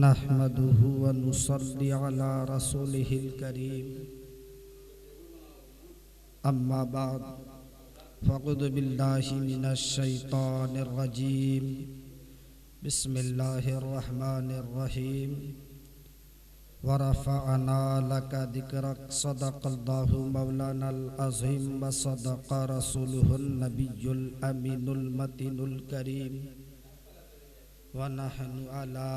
नहमदुहु व नुसल्ली अला रसूलिहिल करीम। अम्मा बाद फ़अऊज़ु बिल्लाहि मिनश शैतानिर रजीम। बिस्मिल्लाहिर रहमानिर रहीम। व रफ़अना लका ज़िक्रक। सदक़ल्लाहु मौलानल अज़ीम व सदक़ रसूलुहुन नबियुल अमीनुल मतीनुल करीम। व नहनु अला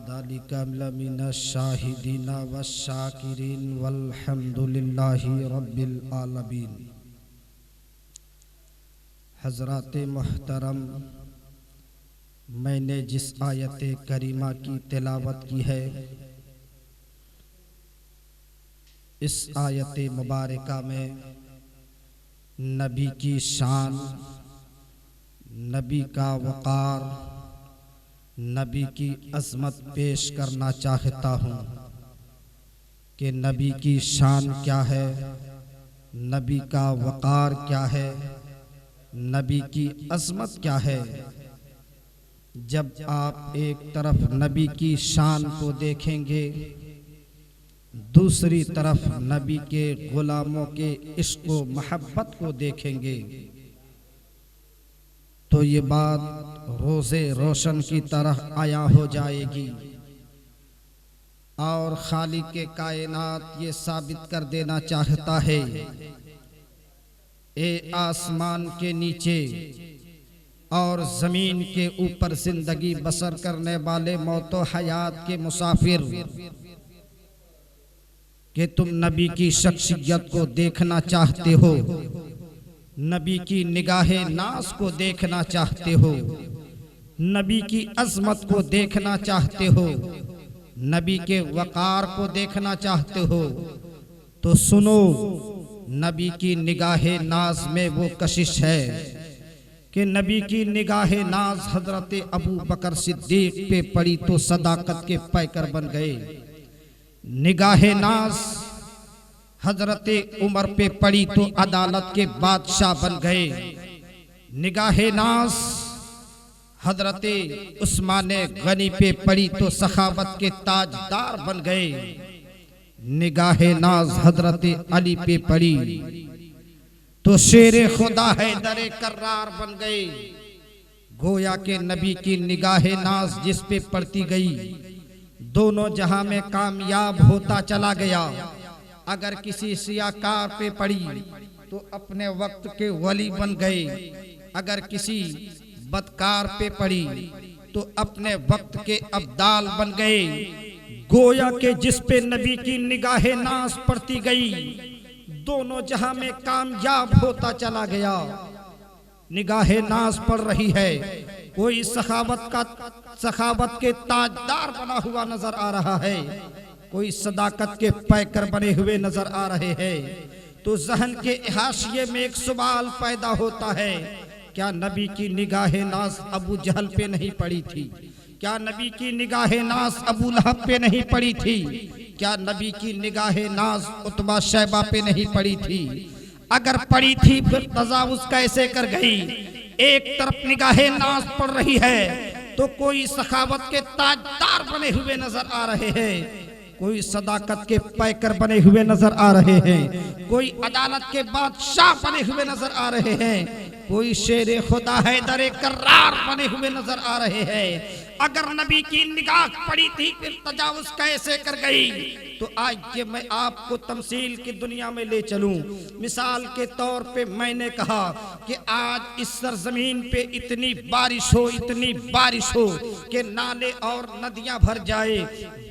ज़ालिका लमिनश शाहिदीना वश्शाकिरीन वल्हम्दुलिल्लाहि रब्बिल आलमीन। हज़रात मोहतरम, मैंने जिस आयत करीमा की तिलावत की है, इस आयत मुबारका में नबी की शान, नबी का वक़ार, नबी की अज़मत पेश करना चाहता हूँ कि नबी की शान क्या है, नबी का वक़ार क्या है, नबी की अज़मत क्या है। जब आप एक तरफ नबी की शान को देखेंगे, दूसरी तरफ नबी के गुलामों के इश्क़ व मोहब्बत को देखेंगे, तो ये बात रोज़े रोशन की तरह आया हो जाएगी और खालिक के कायनात ये साबित कर देना चाहता है, ए आसमान के नीचे और ज़मीन के ऊपर जिंदगी बसर करने वाले मौतो हयात के मुसाफिर, कि तुम नबी की शख्सियत को देखना चाहते हो, नबी की निगाहे नाज को देखना चाहते हो, नबी की अज़मत को देखना चाहते हो, नबी के वक़ार को देखना चाहते हो, तो सुनो, नबी की निगाहे नाज में वो कशिश है कि नबी की निगाहे नाज हज़रत अबू बकर सिद्दीक़ पे पड़ी तो सदाकत के पैकर बन गए। निगाहे नाज हजरत उमर पे पड़ी तो अदालत के बादशाह बन गए। निगाहे नाज हजरत उस्मान गनी पे पड़ी तो सखावत के ताजदार बन गए। निगाहे नाज हजरत अली पे पड़ी तो शेरे खुदा हैदर कर्रार बन गए। गोया के नबी की निगाहे नाज जिस पे पड़ती गई, दोनों जहां में कामयाब होता चला गया। अगर किसी सियाकार पे पड़ी तो अपने वक्त के वली बन गए, अगर किसी बदकार पे पड़ी तो अपने वक्त के अब्दाल बन गए। गोया के जिस पे नबी की निगाहे नाज पड़ती गई, दोनों जहां में कामयाब होता चला गया। निगाहे नाज पड़ रही है, कोई सखावत के ताजदार बना हुआ नजर आ रहा है, कोई सदाकत के पैकर बने हुए नजर आ रहे हैं, तो जहन के हाशिए में एक सवाल पैदा होता है, क्या नबी की निगाहे नाज अबू जहल पे नहीं पड़ी थी? क्या नबी की निगाहे नाज अबू लहब पे नहीं पड़ी थी? क्या नबी की निगाहे नाज उतबा शैबा पे नहीं पड़ी थी? अगर पड़ी थी फिर तजावुज कैसे कर गई? एक तरफ निगाहे नाज पड़ रही है तो कोई सखावत के ताजदार बने हुए नजर आ रहे हैं, कोई सदाकत के पैकर बने हुए नजर आ रहे हैं, कोई अदालत के बादशाह बने हुए नजर आ रहे हैं, कोई शेरे खुदा हैदर कर्रार बने हुए नजर आ रहे हैं। अगर नबी की निगाह पड़ी थी फिर तजावुज कैसे कर गई? तो आज के मैं आपको तमसील की दुनिया में ले चलूं। मिसाल के तौर पे मैंने कहा कि आज इस सरजमीन पे इतनी बारिश हो कि नाले और नदियां भर जाए।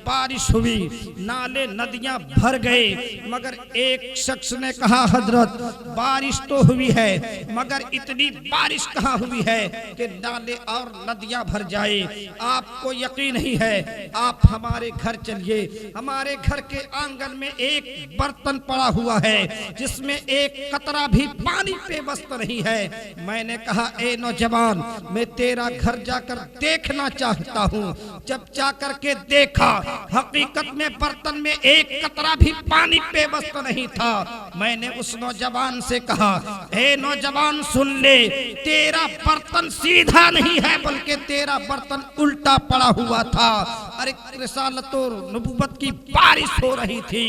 बारिश हुई, नाले नदियां भर गए, मगर एक शख्स ने कहा, हजरत बारिश तो हुई है मगर इतनी बारिश कहाँ हुई है कि नाले और नदियां भर जाए। आपको यकीन नहीं है, आप हमारे घर चलिए, हमारे घर के आंगन में एक बर्तन पड़ा हुआ है जिसमें एक कतरा भी पानी पेवस्त नहीं है। मैंने कहा, ए नौजवान, मैं तेरा घर जाकर देखना चाहता हूँ। जब जाकर के देखा, हकीकत में बर्तन में एक कतरा भी पानी पेवस्त नहीं था। मैंने उस नौजवान से कहा, ए नौजवान सुन ले, तेरा बर्तन सीधा नहीं है बल्कि तेरा बर्तन उल्टा पड़ा हुआ था। अरे रिसालत और नबूवत की बारिश हो रही थी,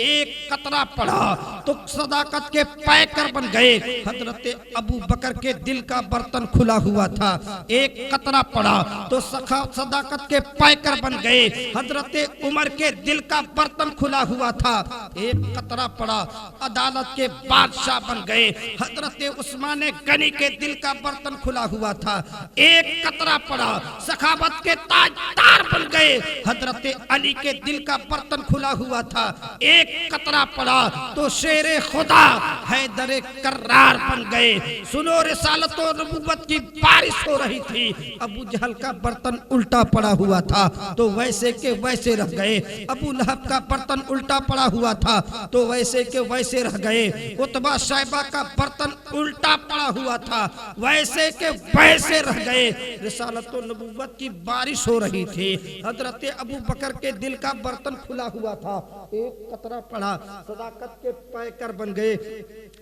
एक कतरा पड़ा तो सदाकत के पैकर बन गए। हजरत अबू बकर के दिल का बर्तन खुला हुआ था, एक कतरा पड़ा तो सदाकत के पैकर बन गए। हजरत उमर के दिल का बर्तन खुला हुआ था, एक कतरा पड़ा अदालत के बादशाह बन गए। हजरत उस्मान गनी के दिल का बर्तन खुला हुआ था, एक कतरा पड़ा सखावत के ताजदार बन गए। हजरत अली के दिल का बर्तन खुला हुआ था, एक कतरा पड़ा तो शेरे खुदा हैदर कर्रार बन गए। सुनो, रिसालत और नबूवत की बारिश हो रही थी, अबू जहल का बर्तन उल्टा पड़ा हुआ था तो वैसे के वैसे रह गए। अबू लहब का बर्तन उल्टा पड़ा हुआ था तो वैसे के वैसे रह गए। उतबा शैबा का बर्तन उल्टा पड़ा हुआ था, वैसे के वैसे रह गए। रिसालत और नबूवत की बारिश हो रही थी, हजरत अबू बकर के दिल का बर्तन खुला हुआ था, एक कतरा पड़ा सदाकत के पैकर बन गए।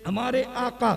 हमारे आका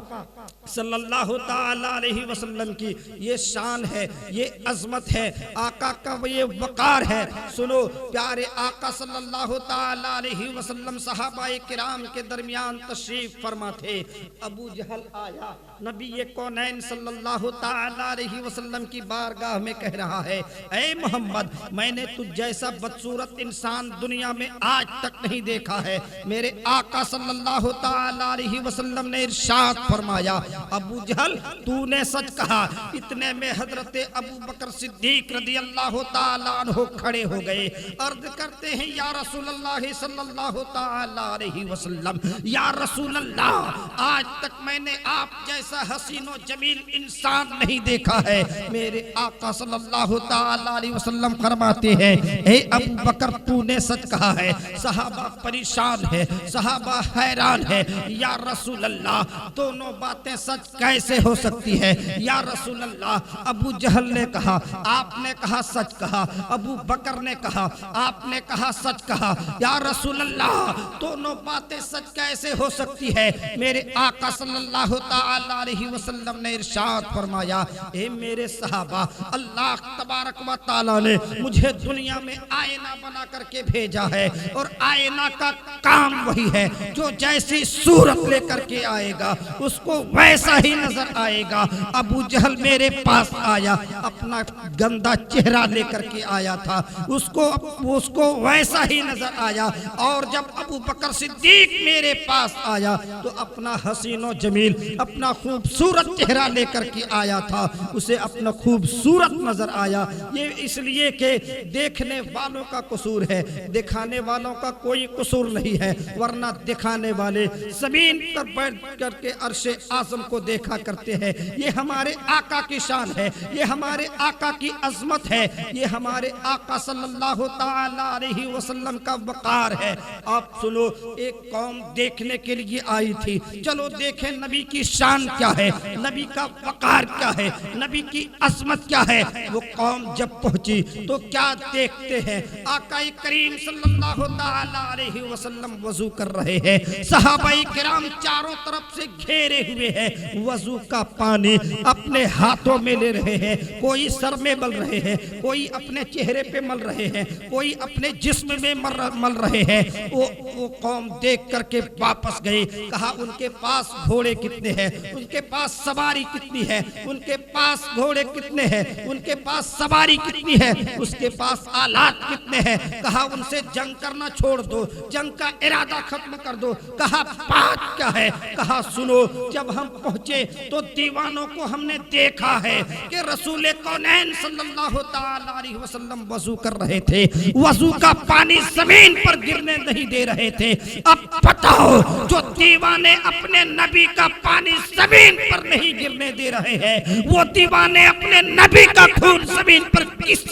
सल्लल्लाहु ताला अलैहि वसल्लम की ये शान है, ये अजमत है, आका का ये वकार है। सुनो, प्यारे आका सल्लल्लाहु ताला अलैहि वसल्लम सहाबाए किराम के दरमियान तशरीफ फरमा थे। अबू जहल आया, नबी कौनैन सल्लल्लाहु ताला अलैहि वसल्लम की बारगाह में कह रहा है, ऐ मोहम्मद, मैंने तुझ जैसा बदसूरत इंसान दुनिया में आज तक नहीं देखा है। मेरे आका सल्लल्लाहु ताला अलैहि वसल्लम ने इरशाद फरमाया, अबू जहल तूने सच कहा। इतने में हजरत अबू बकर सिद्दीक रदियल्लाहु ताला अन्हु खड़े हो गए, अर्ज करते हैं, या रसूल अल्लाह सल्लल्लाहु ताला अलैहि वसल्लम, या रसूल अल्लाह, आज तक मैंने आप जैसा हसीनो जमील इंसान नहीं देखा है। मेरे आका सल्लल्लाहु ताला अलैहि वसल्लम फरमाते हैं, ए अबू बकर तूने सच कहा है। सहाबा परेशान है, सहाबा हैरान है, या रसूल अल्लाह दोनों बातें सच कैसे हो सकती है? या रसूल अल्लाह, अबू जहल ने कहा, आपने कहा सच कहा, अबू बकर ने कहा, आपने कहा सच कहा, या रसूल अल्लाह दोनों बातें सच कैसे हो सकती है? मेरे आका सल्लल्लाहु ताला अलैहि वसल्लम ने इरशाद फरमाया, ए मेरे सहाबा, अल्लाह तबारक व तआला ने मुझे दुनिया में आईना बना करके भेजा है और आईना का काम वही है, जो जैसी सूरत लेकर के आएगा उसको वैसा ही नजर आएगा। अबू जहल मेरे पास आया, अपना गंदा चेहरा लेकर के आया था, उसको वैसा ही नजर आया। और जब अबू बकर सिद्दीक मेरे पास आया तो अपना हसीनो जमील, अपना खूबसूरत चेहरा लेकर के आया था, उसे अपना खूबसूरत नजर आया। ये इसलिए कि देखने वालों का कसूर है, दिखाने वालों का कोई कसूर नहीं है, वरना दिखाने वाले जमीन पर बैठ करके अर्शे आज़म को देखा करते हैं। ये हमारे आका की शान है, ये हमारे आका की अजमत है, ये हमारे आका सल्लल्लाहु ताला अलैहि वसल्लम का वकार है। आप सुनो, एक कौम देखने के लिए आई थी, चलो देखें नबी की शान क्या है, नबी का वकार क्या है, नबी की अजमत क्या है। वो कौम जब पहुंची तो क्या देखते हैं, आका करीम सल्लल्लाहु ताला अलैहि वसल्लम वजू कर रहे हैं, सहाबाई किराम चारों तरफ से घेरे हुए हैं, वजू का पानी अपने हाथों में ले रहे हैं, कोई सर में मल रहे हैं, कोई अपने चेहरे पे मल रहे हैं, कोई अपने जिस्म में मल रहे हैं। वो कौम देख करके वापस गई, कहा उनके पास घोड़े कितने हैं, उनके पास सवारी कितनी है, उनके पास घोड़े कितने हैं, उनके पास सवारी कितनी है, उसके पास आलात कितने हैं। कहा उनसे जंग करना छोड़ दो, जंग का इरादा खत्म कर दो। कहा बात क्या है? कहा सुनो, जब हम पहुंचे तो दीवानों को हमने देखा है कि रसूल कौनैन सल्लल्लाहु ताला अलैहि वसल्लम वजू कर रहे थे, वजू का पानी जमीन पर गिरने नहीं दे रहे थे। अब बताओ, जो दीवाने अपने नबी का पानी जमीन पर नहीं गिरने दे रहे हैं, वो दीवाने अपने नबी का खून जमीन पर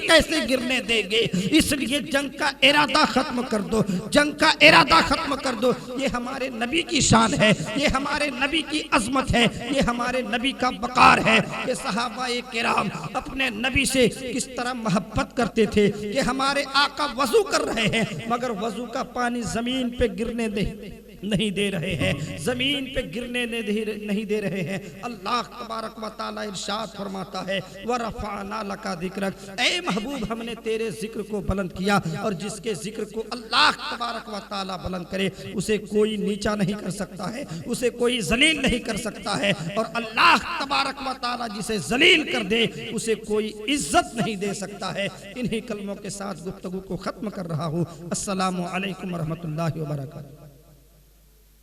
कैसे गिरने देंगे? इसलिए जंग का इरादा खत्म कर दो, जंग का इरादा खत्म कर दो। ये हमारे नबी की शान है, ये हमारे नबी की अजमत है, ये हमारे नबी का वकार है कि सहाबाए किराम अपने नबी से किस तरह मोहब्बत करते थे कि हमारे आका वजू कर रहे हैं मगर वजू का पानी जमीन पे गिरने दे नहीं दे रहे हैं, जमीन पे गिरने नहीं दे रहे हैं। अल्लाह तबारक व तआला इरशाद फरमाता है व रफ़अना लका ज़िक्रक, ऐ महबूब हमने तेरे जिक्र को बुलंद किया, और जिसके जिक्र को अल्लाह तबारक व तआला बुलंद करे उसे कोई नीचा नहीं कर सकता है, उसे कोई जलील नहीं कर सकता है, और अल्लाह तबारक व तआला जिसे जलील कर दे उसे कोई इज्जत नहीं दे सकता है। इन्हीं कलमों के साथ गुफ्तगू को खत्म कर रहा हूँ। अस्सलामु अलैकुम व रहमतुल्लाहि व बरकातहू।